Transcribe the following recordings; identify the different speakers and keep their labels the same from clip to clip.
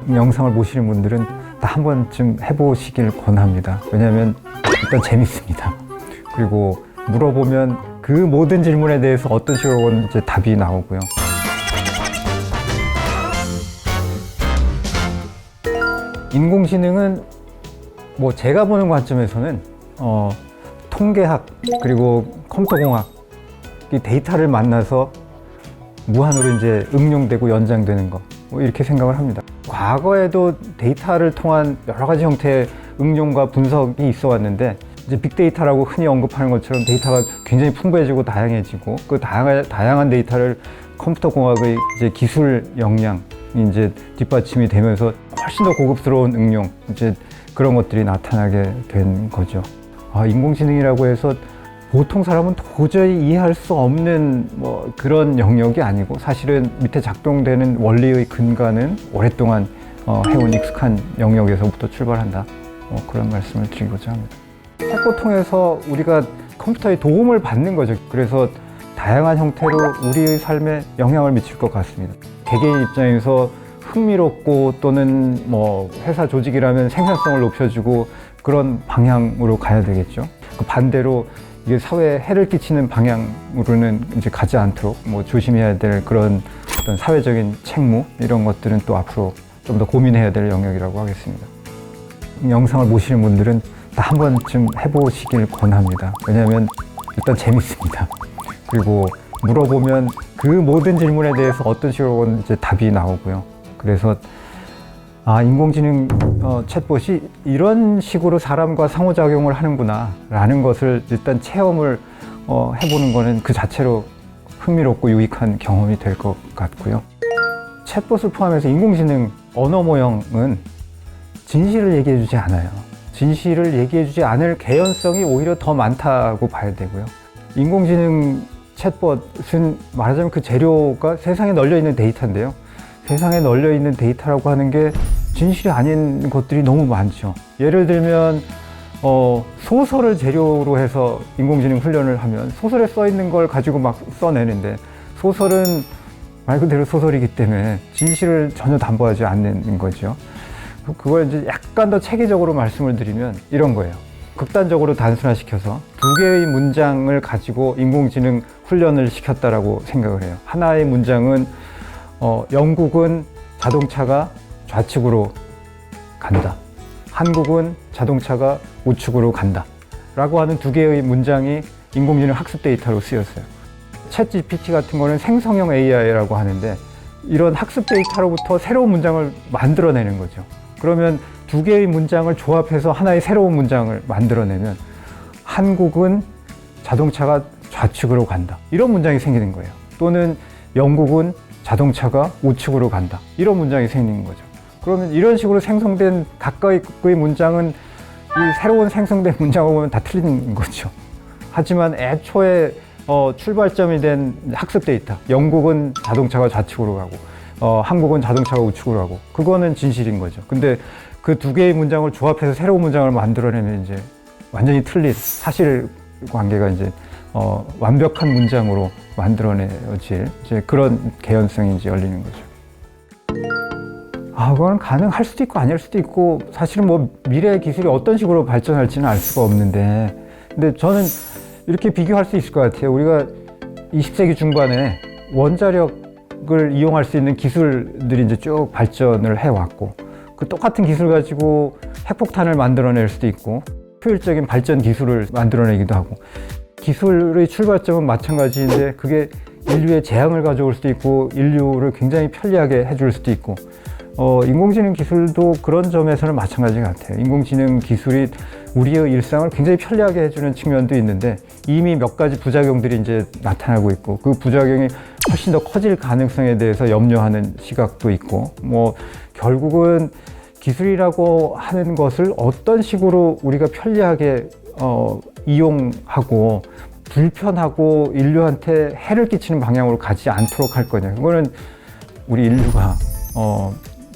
Speaker 1: 영상을 보시는 분들은 다 한 번쯤 해보시길 권합니다. 왜냐하면 일단 재밌습니다. 그리고 물어보면 그 모든 질문에 대해서 어떤 식으로든 이제 답이 나오고요. 인공지능은 뭐 제가 보는 관점에서는 통계학 그리고 컴퓨터공학 이 데이터를 만나서 무한으로 이제 응용되고 연장되는 거 뭐 이렇게 생각을 합니다. 과거에도 데이터를 통한 여러 가지 형태의 응용과 분석이 있어 왔는데 이제 빅데이터라고 흔히 언급하는 것처럼 데이터가 굉장히 풍부해지고 다양해지고 그 다양한 데이터를 컴퓨터공학의 이제 기술 역량이 이제 뒷받침이 되면서 훨씬 더 고급스러운 응용 이제 그런 것들이 나타나게 된 거죠. 인공지능이라고 해서 보통 사람은 도저히 이해할 수 없는 뭐 그런 영역이 아니고 사실은 밑에 작동되는 원리의 근간은 오랫동안 해온 익숙한 영역에서부터 출발한다. 그런 말씀을 드리고자 합니다. 챗봇 통해서 우리가 컴퓨터의 도움을 받는 거죠. 그래서 다양한 형태로 우리의 삶에 영향을 미칠 것 같습니다. 개개인 입장에서 흥미롭고 또는 뭐 회사 조직이라면 생산성을 높여주고 그런 방향으로 가야 되겠죠. 그 반대로 이게 사회에 해를 끼치는 방향으로는 이제 가지 않도록 뭐 조심해야 될 그런 어떤 사회적인 책무 이런 것들은 또 앞으로 좀 더 고민해야 될 영역이라고 하겠습니다. 이 영상을 보시는 분들은 다 한 번쯤 해보시길 권합니다. 왜냐하면 일단 재밌습니다. 그리고 물어보면 그 모든 질문에 대해서 어떤 식으로든 이제 답이 나오고요. 그래서 인공지능 챗봇이 이런 식으로 사람과 상호작용을 하는구나 라는 것을 일단 체험을 해보는 거는 그 자체로 흥미롭고 유익한 경험이 될 것 같고요. 챗봇을 포함해서 인공지능 언어 모형은 진실을 얘기해 주지 않아요. 진실을 얘기해 주지 않을 개연성이 오히려 더 많다고 봐야 되고요. 인공지능 챗봇은 말하자면 그 재료가 세상에 널려 있는 데이터인데요. 세상에 널려 있는 데이터라고 하는 게 진실이 아닌 것들이 너무 많죠. 예를 들면 소설을 재료로 해서 인공지능 훈련을 하면 소설에 써 있는 걸 가지고 막 써내는데 소설은 말 그대로 소설이기 때문에 진실을 전혀 담보하지 않는 거죠. 그걸 이제 약간 더 체계적으로 말씀을 드리면 이런 거예요. 극단적으로 단순화시켜서 두 개의 문장을 가지고 인공지능 훈련을 시켰다라고 생각을 해요. 하나의 문장은 영국은 자동차가 좌측으로 간다. 한국은 자동차가 우측으로 간다. 라고 하는 두 개의 문장이 인공지능 학습 데이터로 쓰였어요. 챗 GPT 같은 거는 생성형 AI라고 하는데 이런 학습 데이터로부터 새로운 문장을 만들어내는 거죠. 그러면 두 개의 문장을 조합해서 하나의 새로운 문장을 만들어내면 한국은 자동차가 좌측으로 간다. 이런 문장이 생기는 거예요. 또는 영국은 자동차가 우측으로 간다. 이런 문장이 생기는 거죠. 그러면 이런 식으로 생성된 각각의 문장은 이 새로운 생성된 문장을 보면 다 틀린 거죠. 하지만 애초에 출발점이 된 학습 데이터, 영국은 자동차가 좌측으로 가고 한국은 자동차가 우측으로 가고 그거는 진실인 거죠. 근데 그 두 개의 문장을 조합해서 새로운 문장을 만들어내면 이제 완전히 틀린 사실 관계가 이제 완벽한 문장으로 만들어내질 이제 그런 개연성이 이제 열리는 거죠. 그거는 가능할 수도 있고 아닐 수도 있고 사실은 뭐 미래 기술이 어떤 식으로 발전할지는 알 수가 없는데 근데 저는 이렇게 비교할 수 있을 것 같아요. 우리가 20세기 중반에 원자력을 이용할 수 있는 기술들이 이제 쭉 발전을 해왔고 그 똑같은 기술 가지고 핵폭탄을 만들어낼 수도 있고 효율적인 발전 기술을 만들어내기도 하고 기술의 출발점은 마찬가지인데 그게 인류의 재앙을 가져올 수도 있고 인류를 굉장히 편리하게 해줄 수도 있고 인공지능 기술도 그런 점에서는 마찬가지 같아요. 인공지능 기술이 우리의 일상을 굉장히 편리하게 해주는 측면도 있는데 이미 몇 가지 부작용들이 이제 나타나고 있고 그 부작용이 훨씬 더 커질 가능성에 대해서 염려하는 시각도 있고 뭐 결국은 기술이라고 하는 것을 어떤 식으로 우리가 편리하게 이용하고 불편하고 인류한테 해를 끼치는 방향으로 가지 않도록 할 거냐. 그거는 우리 인류가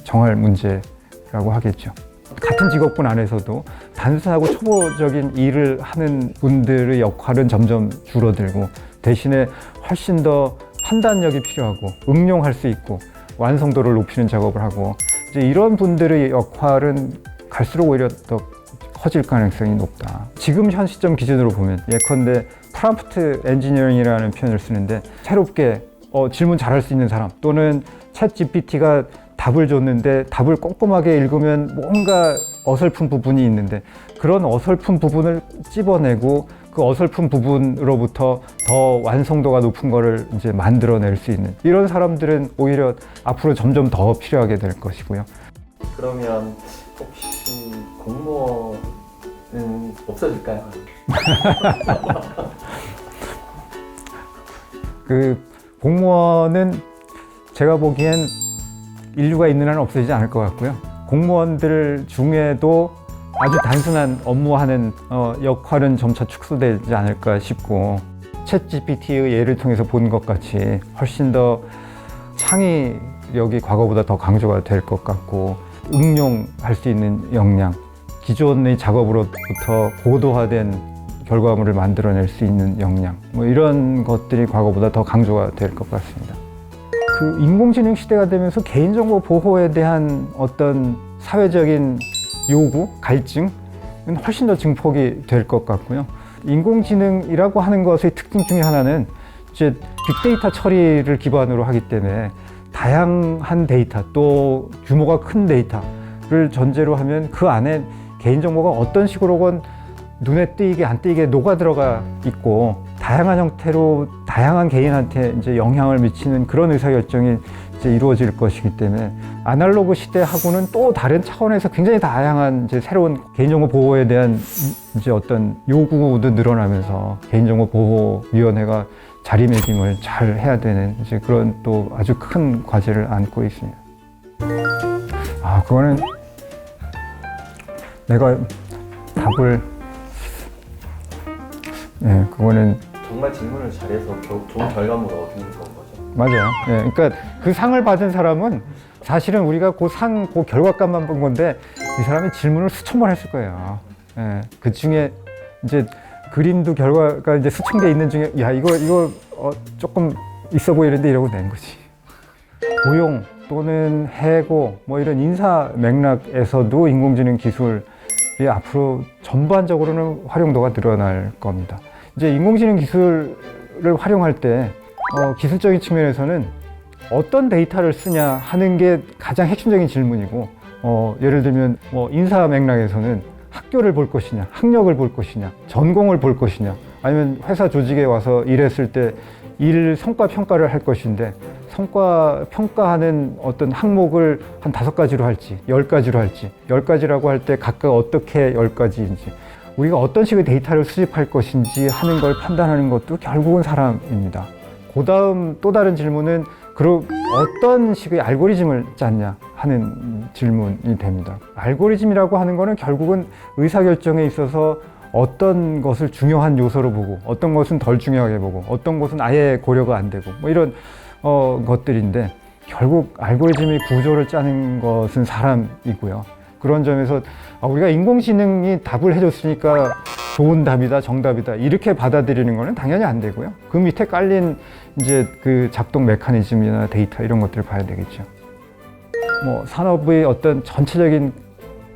Speaker 1: 정할 문제라고 하겠죠. 같은 직업군 안에서도 단순하고 초보적인 일을 하는 분들의 역할은 점점 줄어들고 대신에 훨씬 더 판단력이 필요하고 응용할 수 있고 완성도를 높이는 작업을 하고 이제 이런 분들의 역할은 갈수록 오히려 더 커질 가능성이 높다. 지금 현 시점 기준으로 보면 예컨대 프롬프트 엔지니어링이라는 표현을 쓰는데 새롭게 질문 잘할 수 있는 사람 또는 챗 GPT가 답을 줬는데 답을 꼼꼼하게 읽으면 뭔가 어설픈 부분이 있는데 그런 어설픈 부분을 찝어내고 그 어설픈 부분으로부터 더 완성도가 높은 거를 이제 만들어낼 수 있는 이런 사람들은 오히려 앞으로 점점 더 필요하게 될 것이고요.
Speaker 2: 그러면 혹시 공무원은 없어질까요?
Speaker 1: 그 공무원은 제가 보기엔 인류가 있는 한은 없어지지 않을 것 같고요. 공무원들 중에도 아주 단순한 업무하는 역할은 점차 축소되지 않을까 싶고 챗 GPT의 예를 통해서 본 것 같이 훨씬 더 창의력이 과거보다 더 강조가 될 것 같고 응용할 수 있는 역량, 기존의 작업으로부터 고도화된 결과물을 만들어낼 수 있는 역량 뭐 이런 것들이 과거보다 더 강조가 될 것 같습니다. 그 인공지능 시대가 되면서 개인정보 보호에 대한 어떤 사회적인 요구, 갈증은 훨씬 더 증폭이 될 것 같고요. 인공지능이라고 하는 것의 특징 중에 하나는 이제 빅데이터 처리를 기반으로 하기 때문에 다양한 데이터 또 규모가 큰 데이터를 전제로 하면 그 안에 개인정보가 어떤 식으로건 눈에 띄게 안 띄게 녹아 들어가 있고 다양한 형태로 다양한 개인한테 이제 영향을 미치는 그런 의사결정이 이제 이루어질 것이기 때문에 아날로그 시대하고는 또 다른 차원에서 굉장히 다양한 이제 새로운 개인정보 보호에 대한 이제 어떤 요구도 늘어나면서 개인정보보호위원회가 자리매김을 잘 해야 되는 이제 그런 또 아주 큰 과제를 안고 있습니다. 그거는 내가 답을 그거는
Speaker 2: 정말 질문을 잘해서 좋은 결과물을 얻는 건 거죠.
Speaker 1: 맞아요. 그러니까 그 상을 받은 사람은 사실은 우리가 그 상, 그 결과값만 본 건데 이 사람이 질문을 수천 번 했을 거예요. 그 중에 이제 그림도 결과가 이제 수천 개 있는 중에 야 이거 조금 있어 보이는데 이러고 낸 거지. 고용 또는 해고 뭐 이런 인사 맥락에서도 인공지능 기술이 앞으로 전반적으로는 활용도가 늘어날 겁니다. 이제 인공지능 기술을 활용할 때 기술적인 측면에서는 어떤 데이터를 쓰냐 하는 게 가장 핵심적인 질문이고 예를 들면 인사 맥락에서는 학교를 볼 것이냐, 학력을 볼 것이냐, 전공을 볼 것이냐 아니면 회사 조직에 와서 일했을 때 일 성과 평가를 할 것인데 성과 평가하는 어떤 항목을 한 5가지로 할지 10가지로 할지 10가지라고 할 때 각각 어떻게 10가지인지 우리가 어떤 식의 데이터를 수집할 것인지 하는 걸 판단하는 것도 결국은 사람입니다. 그 다음 또 다른 질문은 그럼 어떤 식의 알고리즘을 짰냐 하는 질문이 됩니다. 알고리즘이라고 하는 거는 결국은 의사결정에 있어서 어떤 것을 중요한 요소로 보고 어떤 것은 덜 중요하게 보고 어떤 것은 아예 고려가 안 되고 뭐 이런 것들인데 결국 알고리즘의 구조를 짜는 것은 사람이고요. 그런 점에서 우리가 인공지능이 답을 해줬으니까 좋은 답이다, 정답이다 이렇게 받아들이는 거는 당연히 안 되고요. 그 밑에 깔린 이제 그 작동 메커니즘이나 데이터 이런 것들을 봐야 되겠죠. 뭐 산업의 어떤 전체적인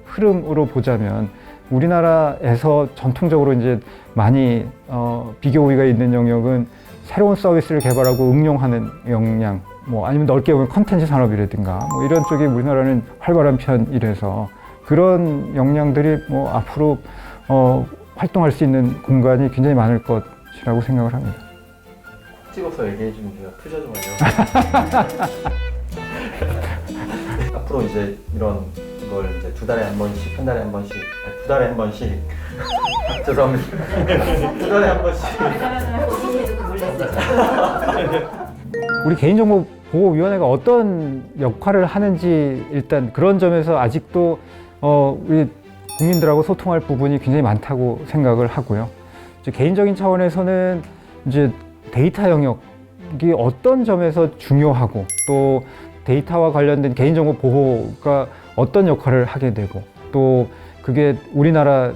Speaker 1: 흐름으로 보자면 우리나라에서 전통적으로 이제 많이 비교 우위가 있는 영역은 새로운 서비스를 개발하고 응용하는 역량, 뭐 아니면 넓게 보면 컨텐츠 산업이라든가 뭐 이런 쪽이 우리나라는 활발한 편이라서 그런 역량들이 뭐 앞으로 활동할 수 있는 공간이 굉장히 많을 것이라고 생각을 합니다.
Speaker 2: 찍어서 얘기해 주면 제가 투자 좀 하려고. 앞으로 이제 이런 걸 이제 2달에 한 번씩, 한 달에 한 번씩, 2달에 한 번씩. 죄송합니다. 2달에 한 번씩.
Speaker 1: 우리 개인정보보호위원회가 어떤 역할을 하는지 일단 그런 점에서 아직도 우리 국민들하고 소통할 부분이 굉장히 많다고 생각을 하고요. 이제 개인적인 차원에서는 이제 데이터 영역이 어떤 점에서 중요하고 또 데이터와 관련된 개인정보 보호가 어떤 역할을 하게 되고 또 그게 우리나라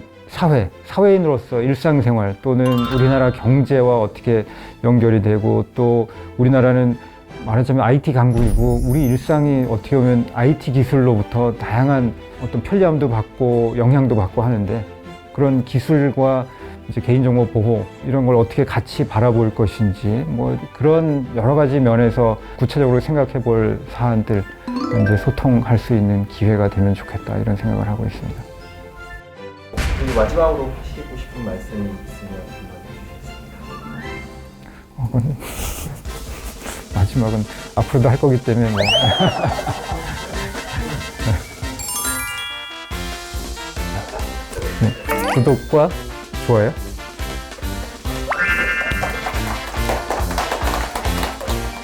Speaker 1: 사회인으로서 일상생활 또는 우리나라 경제와 어떻게 연결이 되고 또 우리나라는 말하자면 IT 강국이고 우리 일상이 어떻게 보면 IT 기술로부터 다양한 어떤 편리함도 받고 영향도 받고 하는데 그런 기술과 이제 개인정보 보호 이런 걸 어떻게 같이 바라볼 것인지 뭐 그런 여러 가지 면에서 구체적으로 생각해 볼 사안들 이제 소통할 수 있는 기회가 되면 좋겠다 이런 생각을 하고 있습니다.
Speaker 2: 그리고 마지막으로 하시고 싶은 말씀이 있으면 한번 해주시겠습니까?
Speaker 1: 그건 마지막은 앞으로도 할 거기 때문에 뭐. 네, 구독과 좋아요